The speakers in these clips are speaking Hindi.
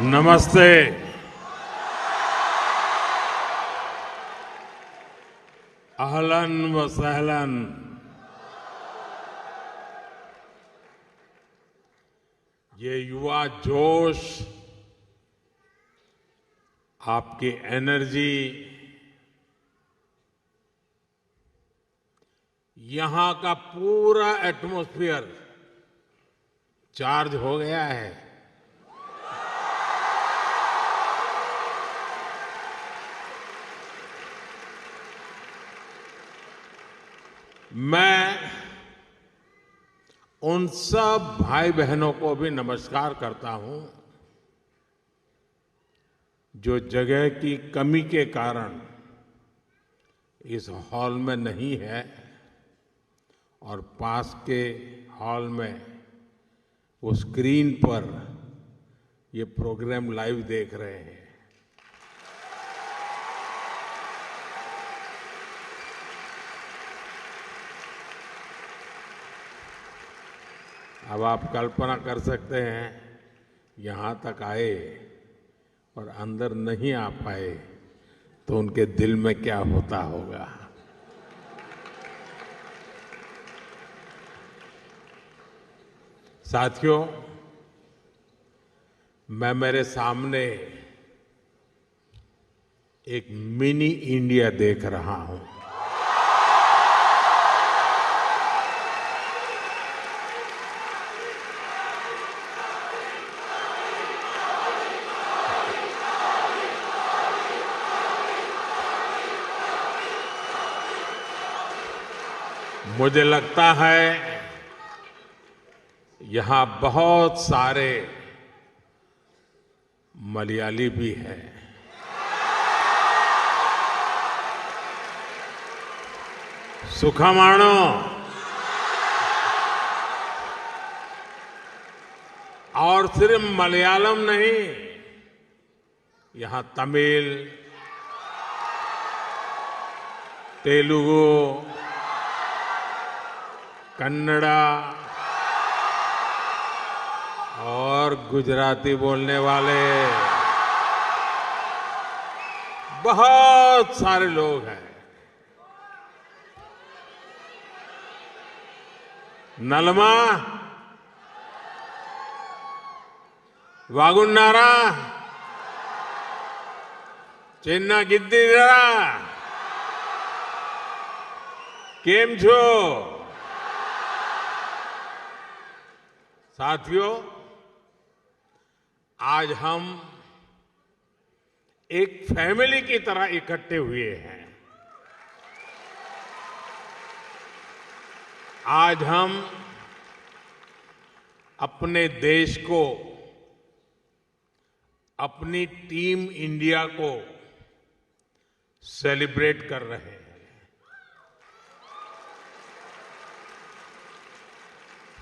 नमस्ते। अहलन व सहलन। ये युवा जोश, आपकी एनर्जी, यहां का पूरा एटमॉस्फेयर चार्ज हो गया है। मैं उन सब भाई बहनों को भी नमस्कार करता हूं जो जगह की कमी के कारण इस हॉल में नहीं है और पास के हॉल में वो स्क्रीन पर ये प्रोग्राम लाइव देख रहे हैं। अब आप कल्पना कर सकते हैं, यहां तक आए और अंदर नहीं आ पाए तो उनके दिल में क्या होता होगा। साथियों, मैं मेरे सामने एक मिनी इंडिया देख रहा हूं। मुझे लगता है यहां बहुत सारे मलयाली भी हैं। सुखमाणो, और सिर्फ मलयालम नहीं, यहां तमिल, तेलुगु, कन्नड़ा और गुजराती बोलने वाले बहुत सारे लोग हैं। नलमा, वागुन्नारा, चेन्ना गिद्दीरा, केम छो? साथियों, आज हम एक फैमिली की तरह इकट्ठे हुए हैं। आज हम अपने देश को, अपनी टीम इंडिया को सेलिब्रेट कर रहे हैं।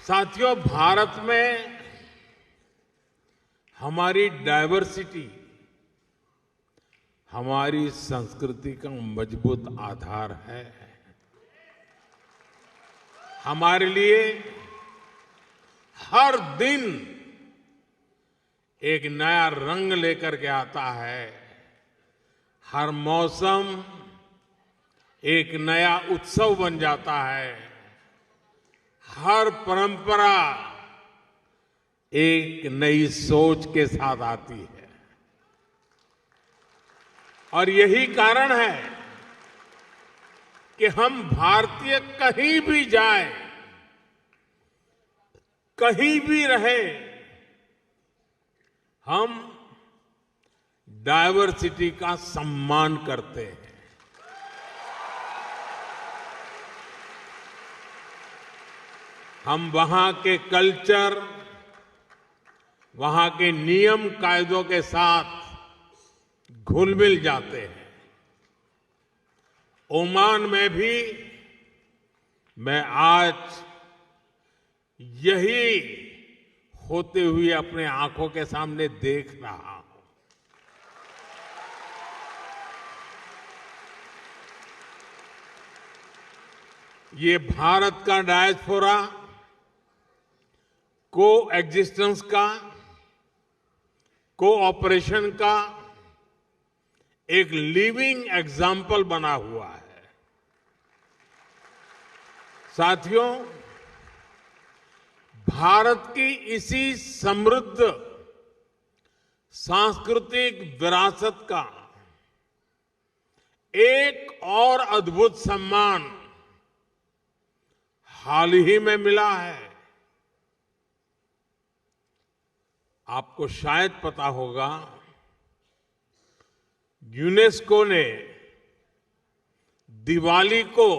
साथियों, भारत में हमारी डायवर्सिटी, हमारी संस्कृति का मजबूत आधार है। हमारे लिए हर दिन एक नया रंग लेकर के आता है। हर मौसम एक नया उत्सव बन जाता है। हर परंपरा एक नई सोच के साथ आती है। और यही कारण है कि हम भारतीय कहीं भी जाएं, कहीं भी रहे, हम डायवर्सिटी का सम्मान करते हैं। हम वहां के कल्चर, वहां के नियम कायदों के साथ घुल मिल जाते हैं। ओमान में भी मैं आज यही होते हुए अपने आंखों के सामने देख रहा हूं। ये भारत का डायस्पोरा को एग्जिस्टेंस का कोऑपरेशन का एक लिविंग एग्जाम्पल बना हुआ है। साथियों, भारत की इसी समृद्ध सांस्कृतिक विरासत का एक और अद्भुत सम्मान हाल ही में मिला है। आपको शायद पता होगा, यूनेस्को ने दिवाली को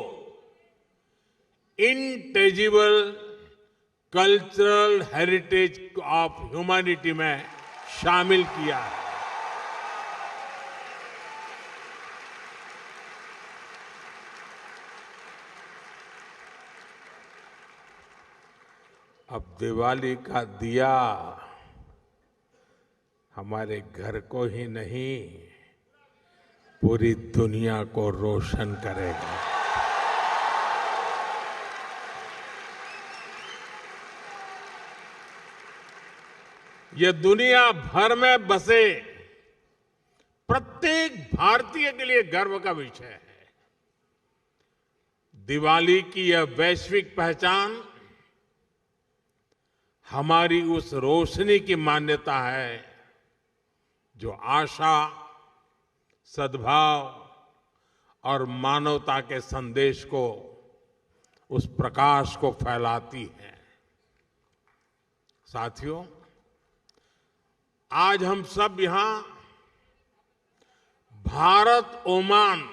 इंटेजिबल कल्चरल हेरिटेज ऑफ ह्यूमैनिटी में शामिल किया है। अब दिवाली का दिया हमारे घर को ही नहीं, पूरी दुनिया को रोशन करेगा। यह दुनिया भर में बसे प्रत्येक भारतीय के लिए गर्व का विषय है। दिवाली की यह वैश्विक पहचान हमारी उस रोशनी की मान्यता है जो आशा, सद्भाव और मानवता के संदेश को, उस प्रकाश को फैलाती है। साथियों, आज हम सब यहां भारत ओमान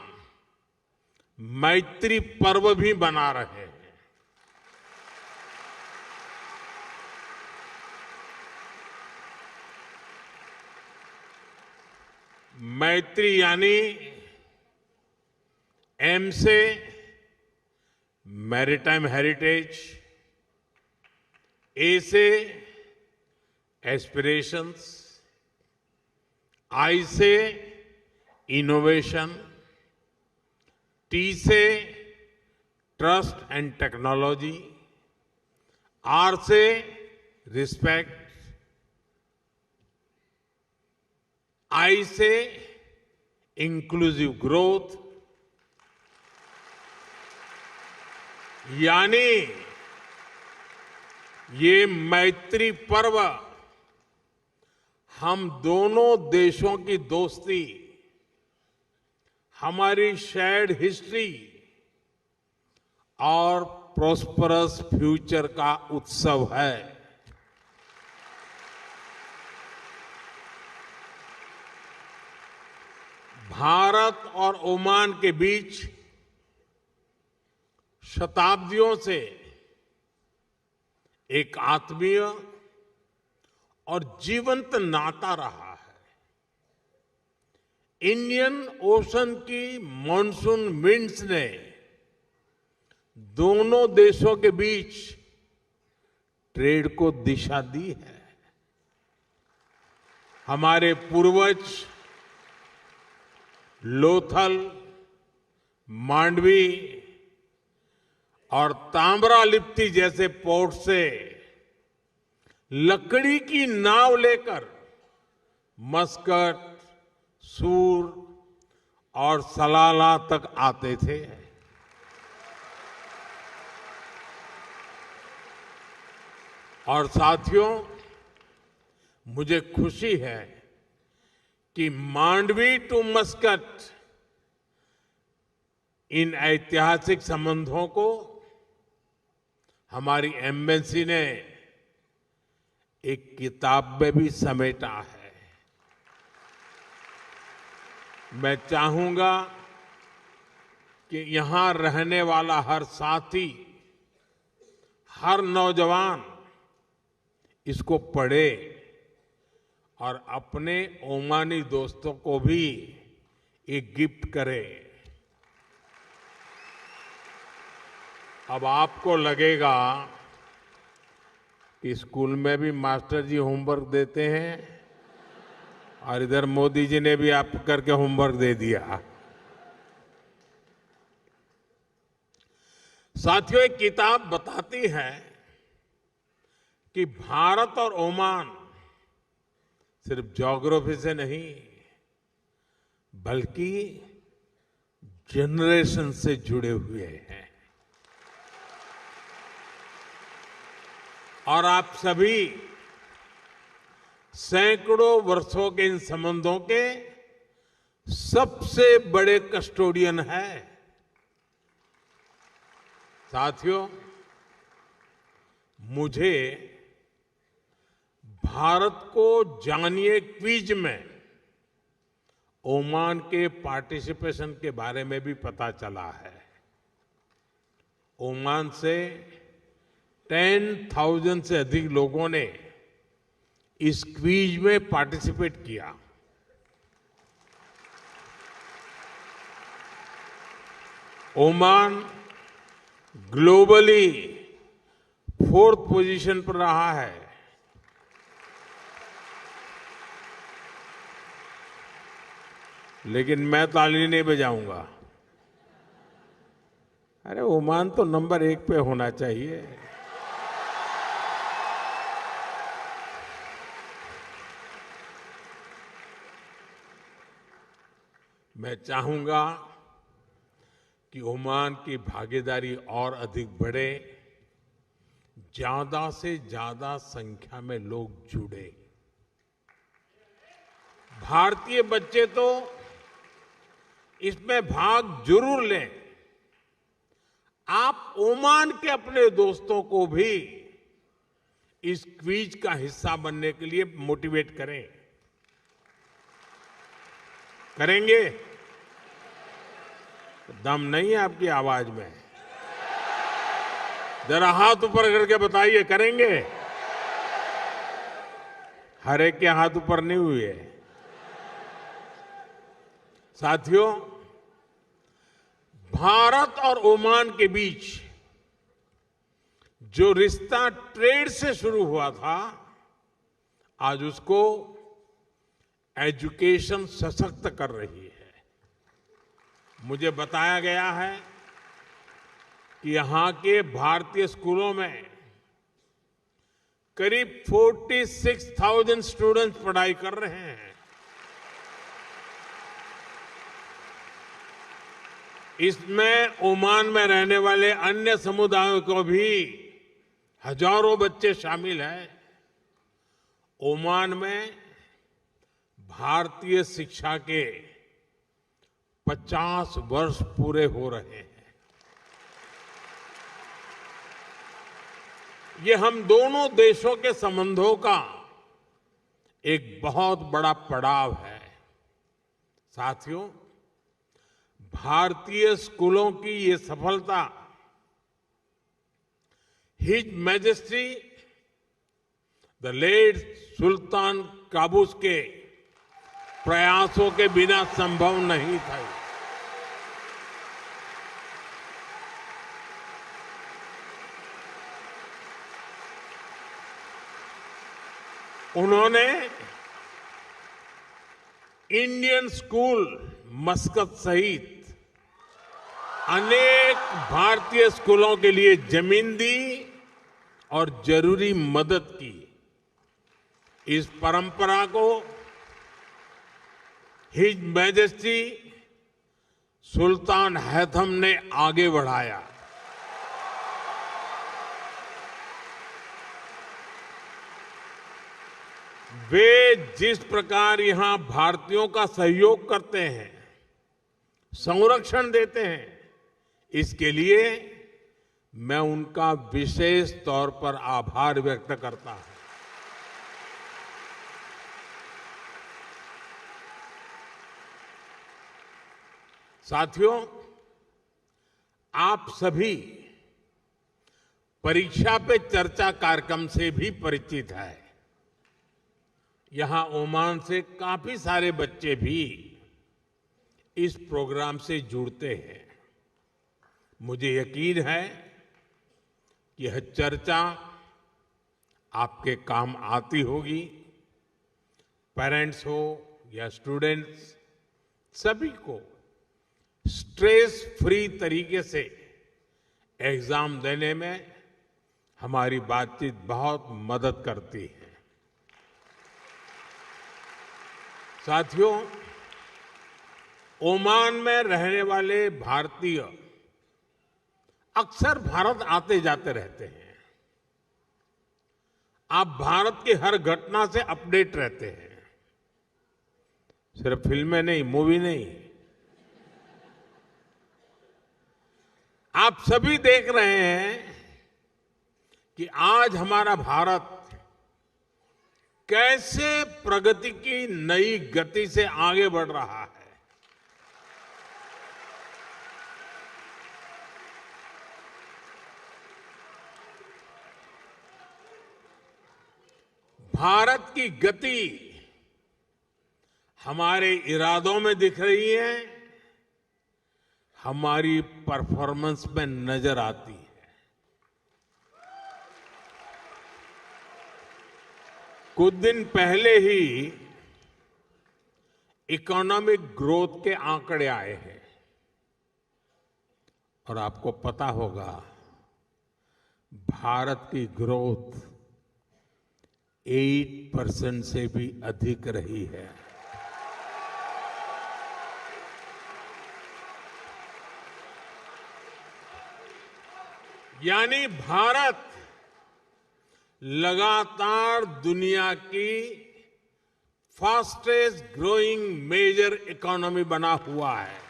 मैत्री पर्व भी मना रहे हैं। मैत्री यानी एम से मैरीटाइम हेरिटेज, ए से एस्पिरेशंस, आई से इनोवेशन, टी से ट्रस्ट एंड टेक्नोलॉजी, आर से रिस्पेक्ट, आई से इंक्लूसिव ग्रोथ, यानी ये मैत्री पर्व हम दोनों देशों की दोस्ती, हमारी शेयर्ड हिस्ट्री और प्रॉस्परस फ्यूचर का उत्सव है। भारत और ओमान के बीच शताब्दियों से एक आत्मीय और जीवंत नाता रहा है। इंडियन ओशन की मॉनसून विंड्स ने दोनों देशों के बीच ट्रेड को दिशा दी है। हमारे पूर्वज लोथल, मांडवी और ताम्रालिप्ति जैसे पोर्ट से लकड़ी की नाव लेकर मस्कट, सूर और सलाला तक आते थे। और साथियों, मुझे खुशी है कि मांडवी टू मस्कट इन ऐतिहासिक संबंधों को हमारी एम्बेसी ने एक किताब में भी समेटा है। मैं चाहूंगा कि यहां रहने वाला हर साथी, हर नौजवान इसको पढ़े और अपने ओमानी दोस्तों को भी एक गिफ्ट करे। अब आपको लगेगा कि स्कूल में भी मास्टर जी होमवर्क देते हैं और इधर मोदी जी ने भी आप करके होमवर्क दे दिया। साथियों, एक किताब बताती है कि भारत और ओमान सिर्फ ज्योग्राफी से नहीं बल्कि जनरेशन से जुड़े हुए हैं। और आप सभी सैकड़ों वर्षों के इन संबंधों के सबसे बड़े कस्टोडियन हैं। साथियों, मुझे भारत को जानिए क्विज में ओमान के पार्टिसिपेशन के बारे में भी पता चला है। ओमान से 10,000 से अधिक लोगों ने इस क्विज में पार्टिसिपेट किया। ओमान ग्लोबली 4th पोजीशन पर रहा है। लेकिन मैं ताली नहीं बजाऊंगा। अरे ओमान तो नंबर 1 पे होना चाहिए। मैं चाहूंगा कि ओमान की भागीदारी और अधिक बढ़े, ज्यादा से ज्यादा संख्या में लोग जुड़े। भारतीय बच्चे तो इसमें भाग जरूर लें। आप ओमान के अपने दोस्तों को भी इस क्विज का हिस्सा बनने के लिए मोटिवेट करें। करेंगे? दम नहीं है आपकी आवाज में? जरा हाथ ऊपर करके बताइए, करेंगे? हर एक के हाथ ऊपर नहीं हुए। साथियों, भारत और ओमान के बीच जो रिश्ता ट्रेड से शुरू हुआ था, आज उसको एजुकेशन सशक्त कर रही है। मुझे बताया गया है कि यहां के भारतीय स्कूलों में करीब 46,000 स्टूडेंट्स पढ़ाई कर रहे हैं। इसमें ओमान में रहने वाले अन्य समुदायों को भी हजारों बच्चे शामिल हैं। ओमान में भारतीय शिक्षा के 50 वर्ष पूरे हो रहे हैं। ये हम दोनों देशों के संबंधों का एक बहुत बड़ा पड़ाव है। साथियों, भारतीय स्कूलों की ये सफलता his majesty the late Sultan Qaboos के प्रयासों के बिना संभव नहीं था। उन्होंने इंडियन स्कूल मस्कत सहित अनेक भारतीय स्कूलों के लिए जमीन दी और जरूरी मदद की। इस परंपरा को हिज मैजेस्टी सुल्तान हैथम ने आगे बढ़ाया। वे जिस प्रकार यहां भारतीयों का सहयोग करते हैं, संरक्षण देते हैं, इसके लिए मैं उनका विशेष तौर पर आभार व्यक्त करता हूं। साथियों, आप सभी परीक्षा पे चर्चा कार्यक्रम से भी परिचित हैं। यहां ओमान से काफी सारे बच्चे भी इस प्रोग्राम से जुड़ते हैं। मुझे यकीन है कि यह चर्चा आपके काम आती होगी। पेरेंट्स हो या स्टूडेंट्स, सभी को स्ट्रेस फ्री तरीके से एग्जाम देने में हमारी बातचीत बहुत मदद करती है। साथियों, ओमान में रहने वाले भारतीय अक्सर भारत आते जाते रहते हैं। आप भारत की हर घटना से अपडेट रहते हैं, सिर्फ फिल्में नहीं, मूवी नहीं। आप सभी देख रहे हैं कि आज हमारा भारत कैसे प्रगति की नई गति से आगे बढ़ रहा है। भारत की गति हमारे इरादों में दिख रही है, हमारी परफॉर्मेंस में नजर आती है। कुछ दिन पहले ही इकोनॉमिक ग्रोथ के आंकड़े आए हैं और आपको पता होगा भारत की ग्रोथ 8% से भी अधिक रही है। यानी भारत लगातार दुनिया की फास्टेस्ट ग्रोइंग मेजर इकोनॉमी बना हुआ है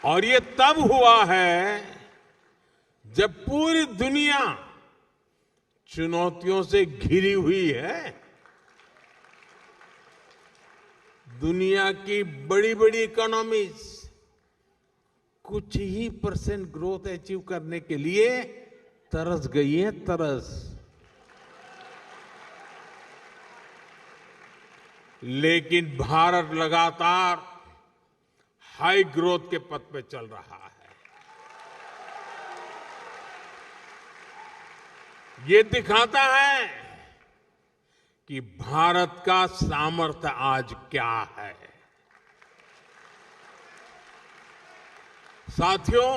और ये तब हुआ है जब पूरी दुनिया चुनौतियों से घिरी हुई है। दुनिया की बड़ी बड़ी इकोनॉमीज कुछ ही % ग्रोथ अचीव करने के लिए तरस गई है, तरस। लेकिन भारत लगातार हाई ग्रोथ के पथ पे चल रहा है। ये दिखाता है कि भारत का सामर्थ्य आज क्या है। साथियों,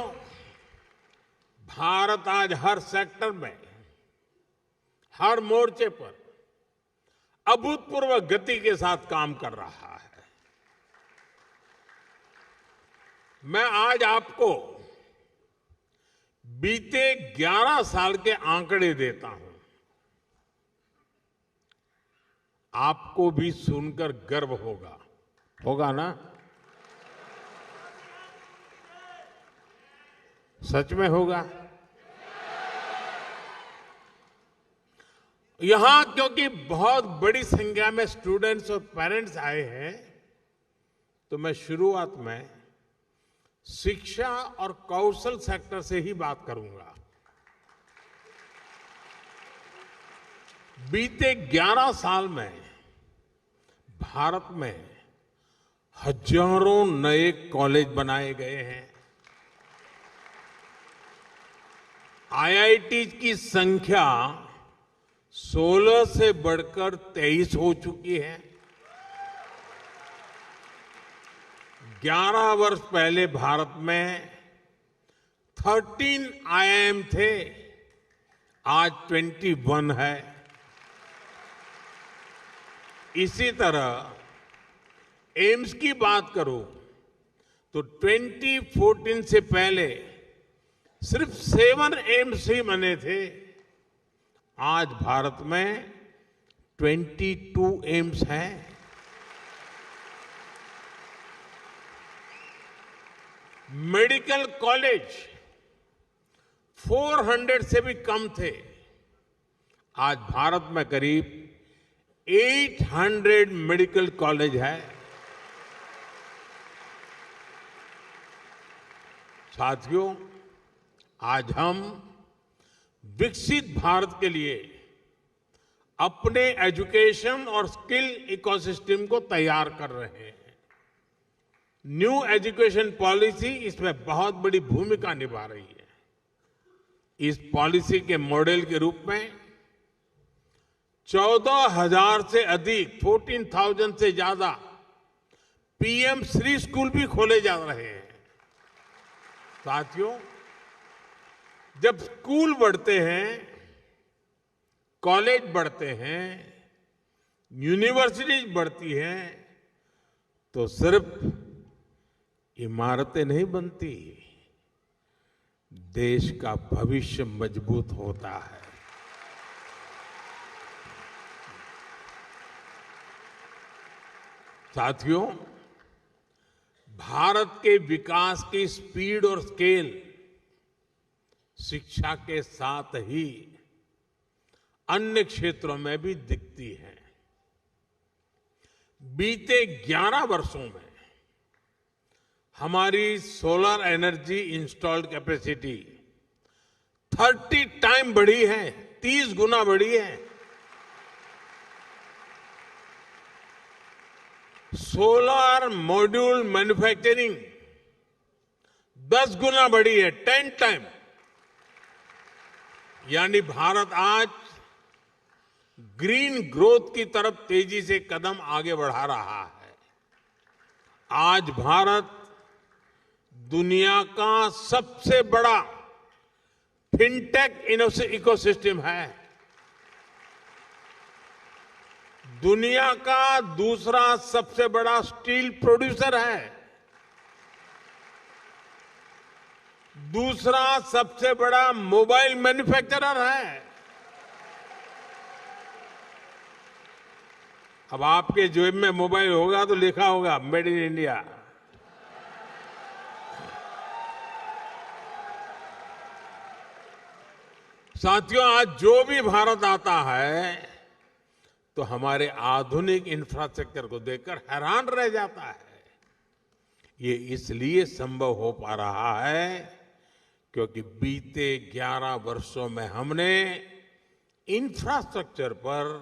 भारत आज हर सेक्टर में, हर मोर्चे पर अभूतपूर्व गति के साथ काम कर रहा है। मैं आज आपको बीते 11 साल के आंकड़े देता हूं। आपको भी सुनकर गर्व होगा, होगा ना? सच में होगा। यहां क्योंकि बहुत बड़ी संख्या में स्टूडेंट्स और पेरेंट्स आए हैं, तो मैं शुरुआत में शिक्षा और कौशल सेक्टर से ही बात करूंगा। बीते 11 साल में भारत में हजारों नए कॉलेज बनाए गए हैं। आईआईटी की संख्या 16 से बढ़कर 23 हो चुकी है। 11 वर्ष पहले भारत में 13 आईआईएम थे, आज 21 है। इसी तरह एम्स की बात करूं तो 2014 से पहले सिर्फ 7 एम्स ही बने थे, आज भारत में 22 एम्स हैं। मेडिकल कॉलेज 400 से भी कम थे, आज भारत में करीब 800 मेडिकल कॉलेज है। साथियों, आज हम विकसित भारत के लिए अपने एजुकेशन और स्किल इकोसिस्टम को तैयार कर रहे हैं। न्यू एजुकेशन पॉलिसी इसमें बहुत बड़ी भूमिका निभा रही है। इस पॉलिसी के मॉडल के रूप में 14,000 से अधिक 14,000 से ज्यादा पीएम श्री स्कूल भी खोले जा रहे हैं। साथियों, जब स्कूल बढ़ते हैं कॉलेज बढ़ते हैं, यूनिवर्सिटीज बढ़ती हैं, तो सिर्फ इमारतें नहीं बनती, देश का भविष्य मजबूत होता है। साथियों, भारत के विकास की स्पीड और स्केल शिक्षा के साथ ही अन्य क्षेत्रों में भी दिखती है। बीते 11 वर्षों में हमारी solar energy installed capacity 30 time बढ़ी है, 30 गुना बढ़ी है। सोलर मॉड्यूल मैन्युफैक्चरिंग 10 गुना बढ़ी है, 10 टाइम। यानी भारत आज ग्रीन ग्रोथ की तरफ तेजी से कदम आगे बढ़ा रहा है। आज भारत दुनिया का सबसे बड़ा फिनटेक इकोसिस्टम है। दुनिया का दूसरा सबसे बड़ा स्टील प्रोड्यूसर है। दूसरा सबसे बड़ा मोबाइल मैन्युफैक्चरर है। अब आपके जेब में मोबाइल होगा तो लिखा होगा मेड इन इंडिया। साथियों, आज जो भी भारत आता है तो हमारे आधुनिक इंफ्रास्ट्रक्चर को देखकर हैरान रह जाता है। ये इसलिए संभव हो पा रहा है क्योंकि बीते 11 वर्षों में हमने इंफ्रास्ट्रक्चर पर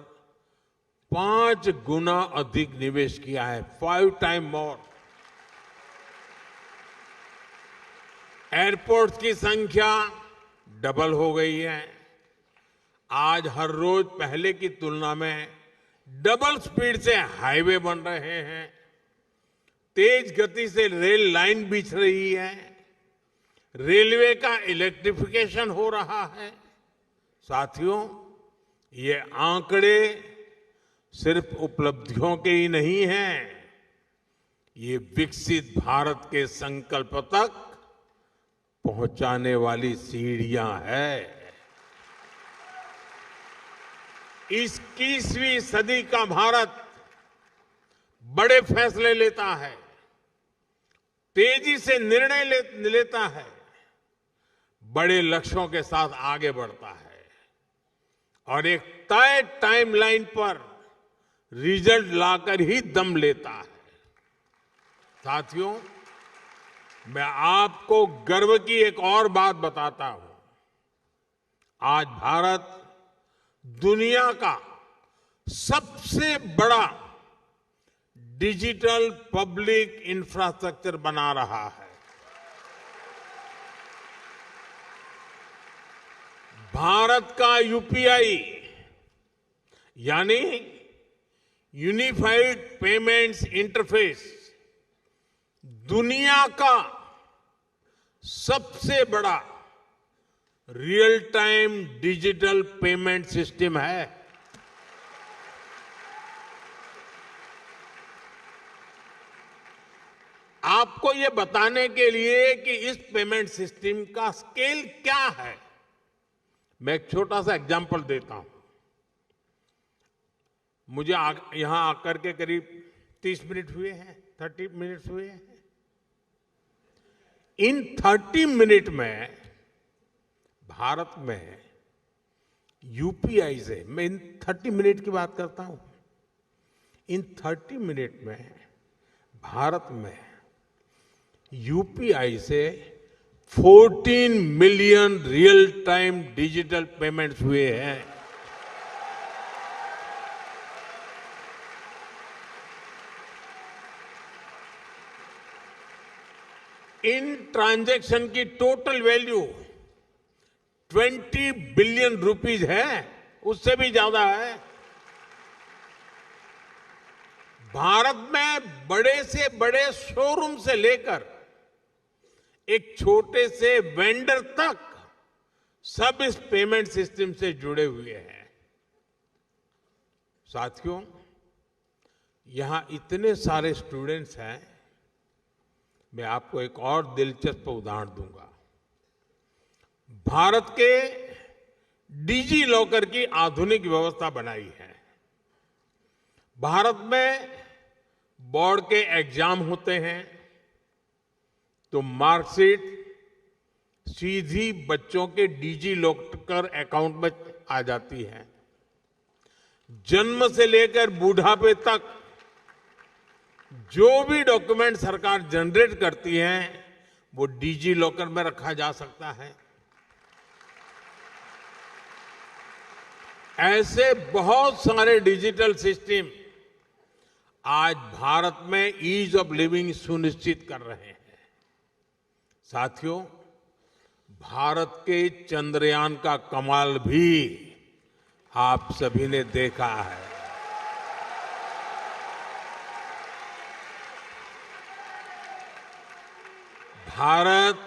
5 गुना अधिक निवेश किया है, 5 टाइम मोर। एयरपोर्ट की संख्या डबल हो गई है। आज हर रोज पहले की तुलना में डबल स्पीड से हाईवे बन रहे हैं। तेज गति से रेल लाइन बिछ रही है। रेलवे का इलेक्ट्रिफिकेशन हो रहा है। साथियों, ये आंकड़े सिर्फ उपलब्धियों के ही नहीं हैं, ये विकसित भारत के संकल्प तक पहुंचाने वाली सीढ़ियां हैं। 21वीं सदी का भारत बड़े फैसले लेता है, तेजी से निर्णय लेता है, बड़े लक्ष्यों के साथ आगे बढ़ता है और एक तय टाइमलाइन पर रिजल्ट लाकर ही दम लेता है। साथियों, मैं आपको गर्व की एक और बात बताता हूं। आज भारत दुनिया का सबसे बड़ा डिजिटल पब्लिक इंफ्रास्ट्रक्चर बना रहा है। भारत का यूपीआई यानी यूनिफाइड पेमेंट्स इंटरफेस दुनिया का सबसे बड़ा real time digital payment system है। आपको ये बताने के लिए कि इस पेमेंट सिस्टम का स्केल क्या है, मैं एक छोटा सा एग्जांपल देता हूं। मुझे यहां आकर के करीब 30 मिनट हुए हैं, 30 मिनट्स हुए हैं। इन 30 मिनट में भारत में यूपीआई से, मैं इन 30 मिनट की बात करता हूं, इन 30 मिनट में भारत में यूपीआई से 14 million real time digital payments हुए हैं। इन ट्रांजैक्शन की टोटल वैल्यू 20 बिलियन रुपीज है, उससे भी ज्यादा है। भारत में बड़े से बड़े शोरूम से लेकर एक छोटे से वेंडर तक सब इस पेमेंट सिस्टम से जुड़े हुए हैं। साथियों, यहां इतने सारे स्टूडेंट्स हैं, मैं आपको एक और दिलचस्प उदाहरण दूंगा। भारत के डिजी लॉकर की आधुनिक व्यवस्था बनाई है। भारत में बोर्ड के एग्जाम होते हैं तो मार्कशीट सीधी बच्चों के डिजी लॉकर अकाउंट में आ जाती है। जन्म से लेकर बुढ़ापे तक जो भी डॉक्यूमेंट सरकार जनरेट करती है वो डिजी लॉकर में रखा जा सकता है। ऐसे बहुत सारे डिजिटल सिस्टम आज भारत में ईज ऑफ लिविंग सुनिश्चित कर रहे हैं। साथियों, भारत के चंद्रयान का कमाल भी आप सभी ने देखा है। भारत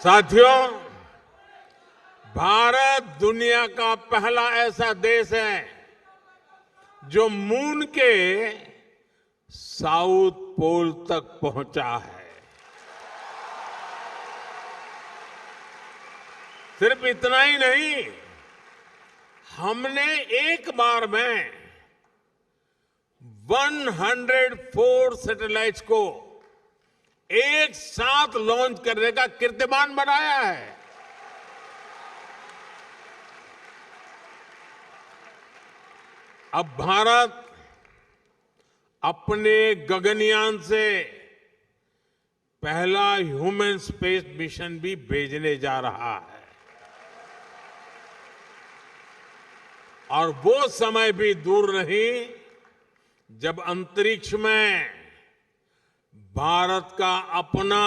साथियों, भारत दुनिया का पहला ऐसा देश है जो मून के साउथ पोल तक पहुंचा है। सिर्फ इतना ही नहीं, हमने एक बार में 104 सैटेलाइट्स को एक साथ लॉन्च करने का कीर्तिमान बनाया है। अब भारत अपने गगनयान से पहला ह्यूमन स्पेस मिशन भी भेजने जा रहा है और वो समय भी दूर नहीं जब अंतरिक्ष में भारत का अपना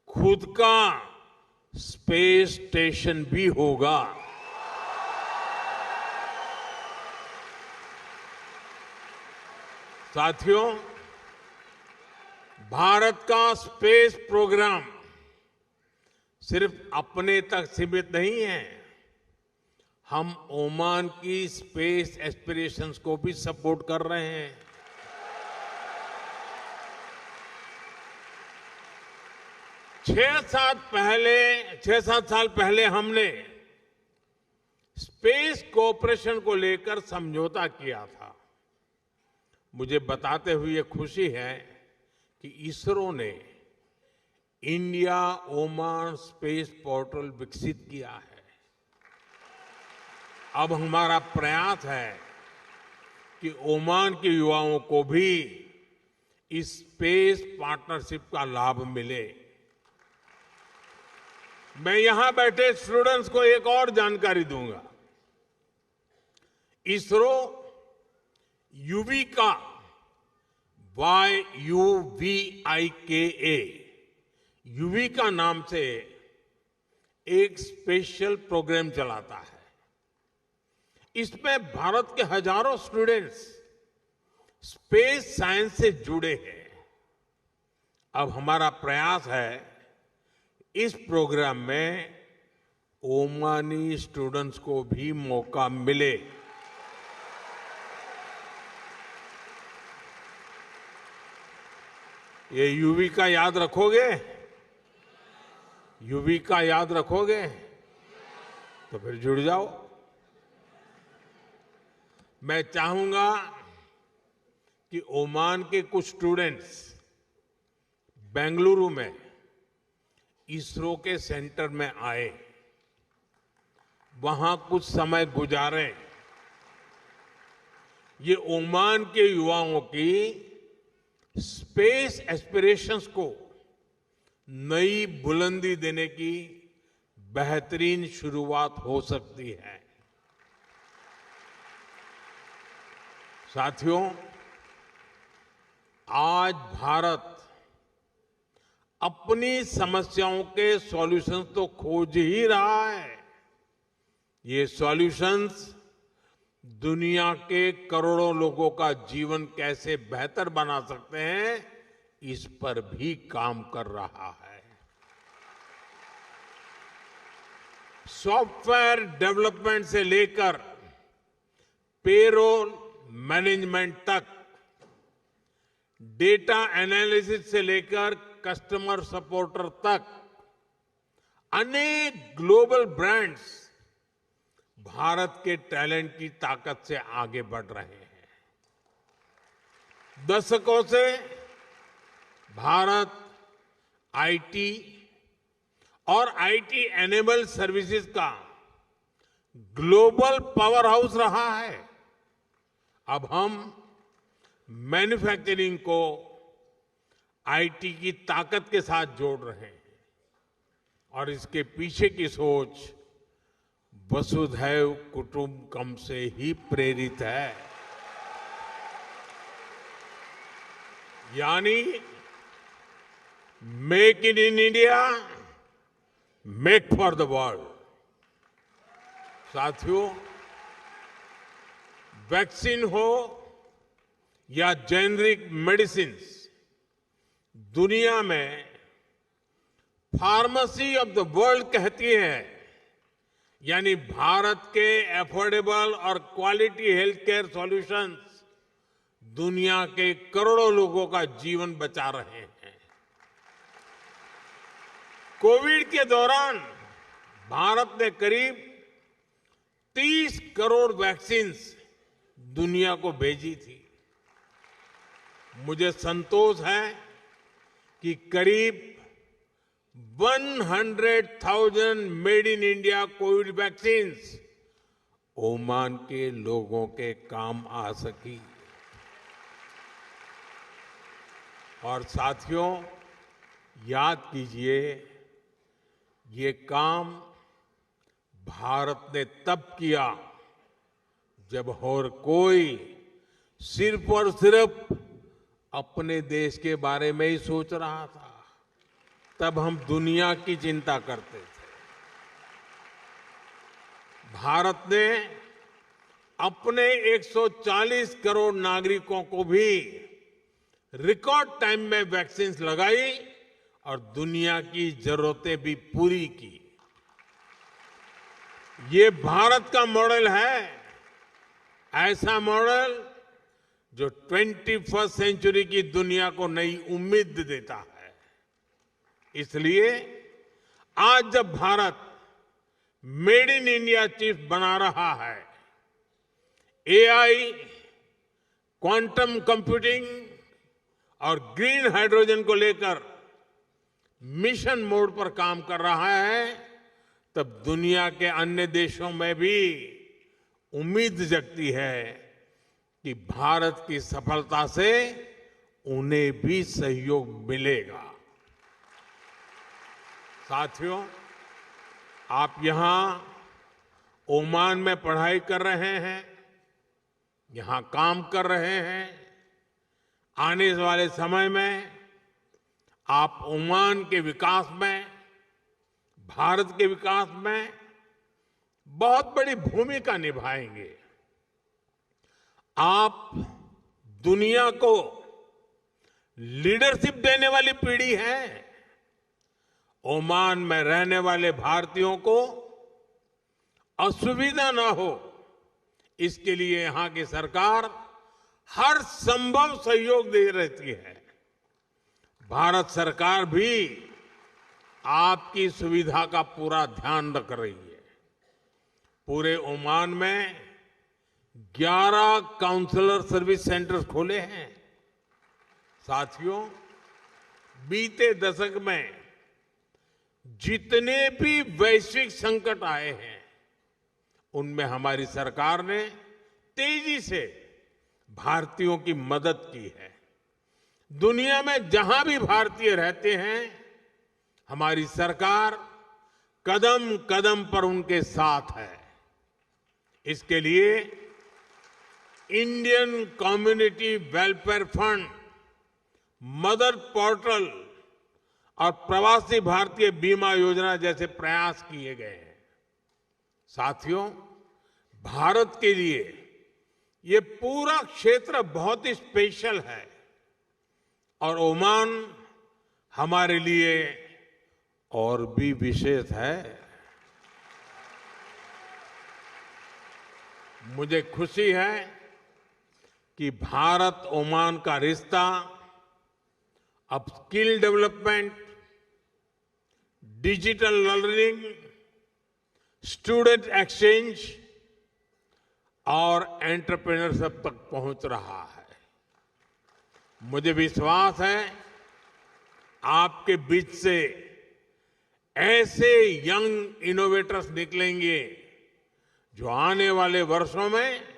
खुद का स्पेस स्टेशन भी होगा। साथियों, भारत का स्पेस प्रोग्राम सिर्फ अपने तक सीमित नहीं है, हम ओमान की स्पेस एस्पिरेशंस को भी सपोर्ट कर रहे हैं। 6-7 साल पहले हमने स्पेस कोऑपरेशन को लेकर समझौता किया था। मुझे बताते हुए खुशी है कि इसरो ने इंडिया ओमान स्पेस पोर्टल विकसित किया है। अब हमारा प्रयास है कि ओमान के युवाओं को भी इस स्पेस पार्टनरशिप का लाभ मिले। मैं यहां बैठे स्टूडेंट्स को एक और जानकारी दूंगा। इसरो यूविका YUVIKA यूविका नाम से एक स्पेशल प्रोग्राम चलाता है। इसमें भारत के हजारों स्टूडेंट्स स्पेस साइंस से जुड़े हैं। अब हमारा प्रयास है इस प्रोग्राम में ओमानी स्टूडेंट्स को भी मौका मिले। ये यूविका याद रखोगे? यूविका याद रखोगे? तो फिर जुड़ जाओ। मैं चाहूंगा कि ओमान के कुछ स्टूडेंट्स बेंगलुरु में इसरो के सेंटर में आए, वहां कुछ समय गुजारें। ये ओमान के युवाओं की स्पेस एस्पिरेशंस को नई बुलंदी देने की बेहतरीन शुरुआत हो सकती है। साथियों, आज भारत अपनी समस्याओं के सॉल्यूशंस तो खोज ही रहा है। ये सॉल्यूशंस दुनिया के करोड़ों लोगों का जीवन कैसे बेहतर बना सकते हैं, इस पर भी काम कर रहा है। सॉफ्टवेयर डेवलपमेंट से लेकर पेरोल मैनेजमेंट तक, डेटा एनालिसिस से लेकर कस्टमर सपोर्टर तक, अनेक ग्लोबल ब्रांड्स भारत के टैलेंट की ताकत से आगे बढ़ रहे हैं। दशकों से भारत आईटी और आईटी एनेबल सर्विसेज का ग्लोबल पावर हाउस रहा है। अब हम मैन्युफैक्चरिंग को आईटी की ताकत के साथ जोड़ रहे हैं और इसके पीछे की सोच वसुधैव कुटुंबकम से ही प्रेरित है। यानी make in India, make for the world. साथियों, वैक्सीन हो या जेनरिक मेडिसिन्स, दुनिया में फार्मेसी ऑफ द वर्ल्ड कहती है, यानी भारत के एफोर्डेबल और क्वालिटी हेल्थ केयर सॉल्यूशंस दुनिया के करोड़ों लोगों का जीवन बचा रहे हैं। कोविड के दौरान भारत ने करीब 30 करोड़ वैक्सीन्स दुनिया को भेजी थी। मुझे संतोष है कि करीब 100,000 made in India Covid vaccines Oman के लोगों के काम आ सकी। और साथियों, याद कीजिए, ये काम भारत ने तब किया जब और कोई सिर्फ और सिर्फ अपने देश के बारे में ही सोच रहा था। तब हम दुनिया की चिंता करते थे। भारत ने अपने 140 करोड़ नागरिकों को भी रिकॉर्ड टाइम में वैक्सीन लगाई और दुनिया की जरूरतें भी पूरी की। ये भारत का मॉडल है, ऐसा मॉडल जो 21वीं सेंचुरी की दुनिया को नई उम्मीद देता है। इसलिए आज जब Bharat made in India chief बना रहा है, एआई, क्वांटम कंप्यूटिंग और ग्रीन हाइड्रोजन को लेकर मिशन मोड पर काम कर रहा है, तब दुनिया के अन्य देशों में भी उम्मीद जगती है कि भारत की सफलता से उन्हें भी सहयोग मिलेगा। साथियों, आप यहां ओमान में पढ़ाई कर रहे हैं, यहां काम कर रहे हैं। आने वाले समय में आप ओमान के विकास में, भारत के विकास में बहुत बड़ी भूमिका निभाएंगे। आप दुनिया को लीडरशिप देने वाली पीढ़ी है। ओमान में रहने वाले भारतीयों को असुविधा ना हो, इसके लिए यहां की सरकार हर संभव सहयोग दे रहती है। भारत सरकार भी आपकी सुविधा का पूरा ध्यान रख रही है। पूरे ओमान में 11 काउंसलर सर्विस सेंटर्स खोले हैं। साथियों, बीते दशक में जितने भी वैश्विक संकट आए हैं, उनमें हमारी सरकार ने तेजी से भारतीयों की मदद की है। दुनिया में जहां भी भारतीय रहते हैं, हमारी सरकार कदम कदम पर उनके साथ है। इसके लिए Indian community welfare fund, mother portal और प्रवासी भारतीय बीमा योजना जैसे प्रयास किए गए हैं। साथियों, भारत के लिए ये पूरा क्षेत्र बहुत ही स्पेशल है और ओमान हमारे लिए और भी विशेष है। मुझे खुशी है कि भारत ओमान का रिश्ता अब skill development, digital learning, student exchange और एंटरप्रेन्योरशिप तक पहुंच रहा है। मुझे विश्वास है आपके बीच से ऐसे यंग इनोवेटर्स निकलेंगे जो आने वाले वर्षों में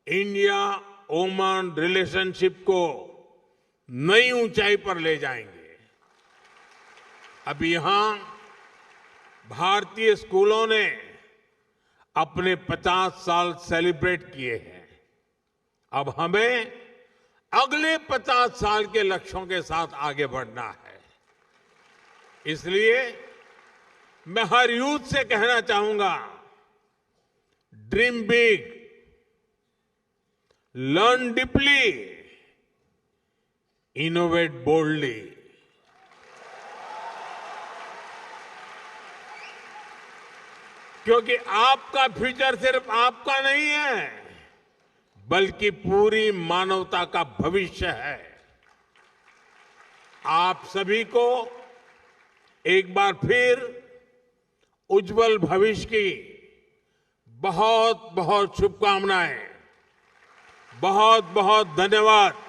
इंडिया ओमान रिलेशनशिप को नई ऊंचाई पर ले जाएंगे। अभी यहां भारतीय स्कूलों ने अपने 50 साल सेलिब्रेट किए हैं। अब हमें अगले 50 साल के लक्ष्यों के साथ आगे बढ़ना है। इसलिए मैं हर यूथ से कहना चाहूंगा, dream big, learn deeply, innovate boldly. क्योंकि आपका फ्यूचर सिर्फ आपका नहीं है, बल्कि पूरी मानवता का भविष्य है। आप सभी को एक बार फिर उज्जवल भविष्य की बहुत बहुत शुभकामनाएं। बहुत बहुत धन्यवाद।